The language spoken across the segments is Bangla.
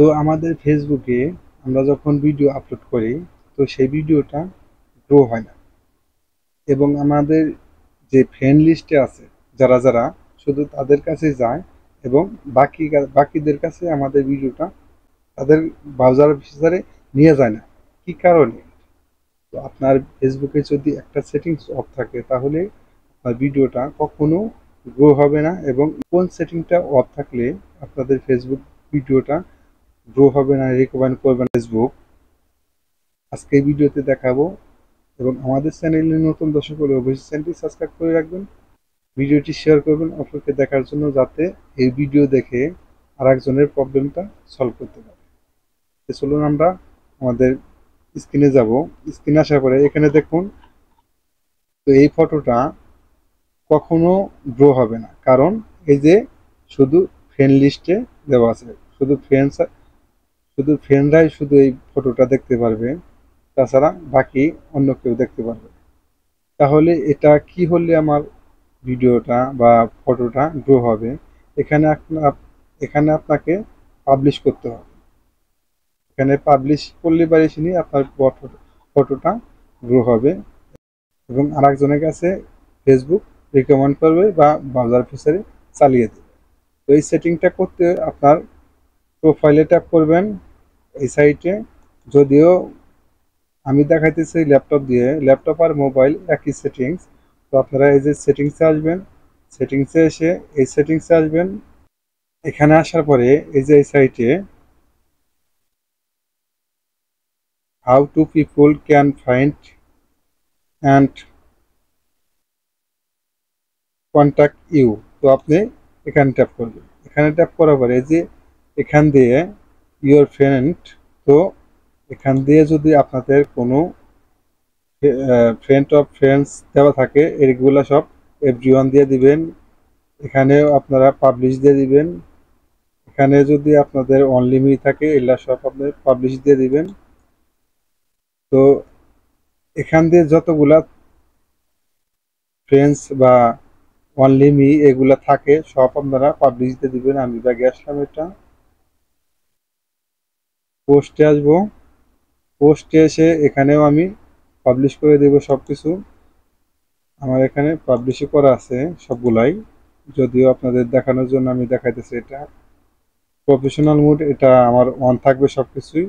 তো আমাদের ফেসবুকে আমরা যখন ভিডিও আপলোড করি, তো সেই ভিডিওটা গ্রো হয় না, এবং আমাদের যে ফ্রেন্ড লিস্টে আছে যারা যারা, শুধু তাদের কাছে যায়, এবং বাকিদের কাছে আমাদের ভিডিওটা তাদের ব্রাউজার ফিচারে নিয়ে যায় না। কি কারণে? তো আপনার ফেসবুকে যদি একটা সেটিংস অফ থাকে, তাহলে আপনার ভিডিওটা কখনো গ্রো হবে না। এবং কোন সেটিংটা অফ থাকলে আপনাদের ফেসবুক ভিডিওটা গ্রো হবে না, রিকমেন্ড করবে না ফেসবুক, আজকে এই ভিডিওতে দেখাবো। এবং আমাদের চ্যানেলে নতুন দর্শক হলে অবশ্যই চ্যানেলটি সাবস্ক্রাইব করে রাখবেন, ভিডিওটি শেয়ার করবেন অপরকে দেখার জন্য, যাতে এই ভিডিও দেখে আরেকজনের প্রবলেমটা সলভ করতে পারে। তো চলুন আমরা আমাদের স্ক্রিনে যাব। স্ক্রিনে আসার পরে এখানে দেখুন, তো এই ফটোটা কখনো গ্রো হবে না, কারণ এই যে শুধু ফ্রেন্ড লিস্টে দেওয়া আছে, শুধু ফ্রেন্ডরাই শুধু এই ফটোটা দেখতে পারবে, তাছাড়া বাকি অন্য কেউ দেখতে পারবে না। তাহলে এটা কি হলে আমার ভিডিওটা বা ফটোটা গ্রো হবে? এখানে আপনাকে পাবলিশ করতে হবে। এখানে পাবলিশ করলে পারে আপনার ফটোটা গ্রো হবে, এবং আরেকজনের কাছে ফেসবুক রিকমেন্ড করবে বা ব্রাউজার ফিচারে চালিয়ে দেবে। তো এই সেটিংটা করতে আপনার প্রোফাইলে ট্যাপ করবেন এই সাইটে। যদিও আমি দেখাইতেছি ল্যাপটপ দিয়ে, ল্যাপটপ আর মোবাইল একই সেটিংস। তো আপনারা এই যে সেটিংসে আসবেন, সেটিংসে এসে এই সেটিংসে আসবেন। এখানে আসার পরে এই যে এই সাইটে how to people can find and contact you, তো আপনি এখানে ট্যাপ করবেন। এখানে ট্যাপ করার পরে এই যে এখান দিয়ে ইউর ফ্রেন্ড, তো এখান দিয়ে যদি আপনাদের কোনো ফ্রেন্ড অফ ফ্রেন্ডস দেওয়া থাকে, এগুলো সব এভরিওয়ান দিয়ে দিবেন। এখানেও আপনারা পাবলিশ দিয়ে দিবেন। এখানে যদি আপনাদের অনলিমিট থাকে, এগুলা সব আপনি পাবলিশ দিয়ে দিবেন। তো এখান দিয়ে যতগুলা ফ্রেন্ডস বা অনলিমি এগুলা থাকে, সব আপনারা পাবলিশ দিয়ে দিবেন। আমি ব্যাগে আসলাম, এটা পোস্টে আসবো। পোস্টে এসে এখানেও আমি পাবলিশ করে দেব সব কিছু। আমার এখানে পাবলিশই করা আছে সবগুলাই, যদিও আপনাদের দেখানোর জন্য আমি দেখাইতেছি। এটা প্রফেশনাল মোড, এটা আমার অন থাকবে সবকিছুই।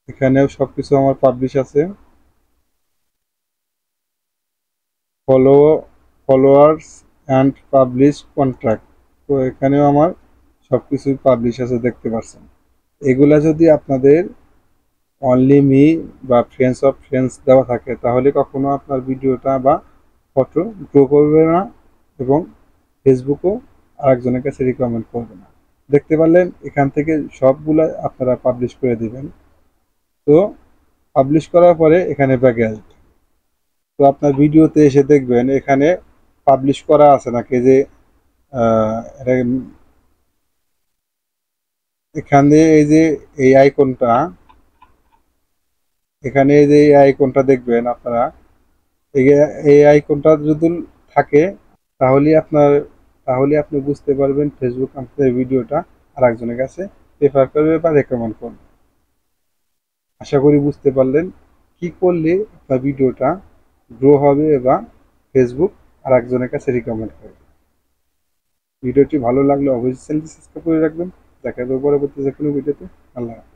এখানেও সবকিছু আমার পাবলিশ আছে। Follow followers and publish contract, তো এখানেও আমার সবকিছুই পাবলিশ আছে, দেখতে পাচ্ছেন। এগুলা যদি আপনাদের অনলি মি বা ফ্রেন্ডস অফ ফ্রেন্ডস দেওয়া থাকে, তাহলে কখনো আপনার ভিডিওটা বা ফটো গ্রো করবে না, এবং ফেসবুকও আরেকজনের কাছে রিকমেন্ড করবে না। দেখতে পারলেন, এখান থেকে সবগুলা আপনারা পাবলিশ করে দিবেন। তো পাবলিশ করার পরে এখানে ব্যাগে আসবে। তো আপনার ভিডিওতে এসে দেখবেন এখানে পাবলিশ করা আছে নাকি, যে এটা এখানে এই যে এই আইকনটা, এখানে এই যে এই আইকনটা দেখবেন আপনারা, এই এই আইকনটা যদি থাকে, তাহলে আপনার তাহলে আপনি বুঝতে পারবেন ফেসবুক আপনার ভিডিওটা আর একজনের কাছে প্রেফার করবে বা রেকমেন্ড করবে। আশা করি বুঝতে পারলেন কি করলে আপনার ভিডিওটা গ্রো হবে বা ফেসবুক আর একজনের কাছে রিকমেন্ড করবে। ভিডিওটি ভালো লাগলে অবশ্যই চ্যানেলটি সাবস্ক্রাইব করে রাখবেন। দেখা যাবে পরবর্তী যে কোনো ভিডিওতে। আল্লাহ হাফেজ।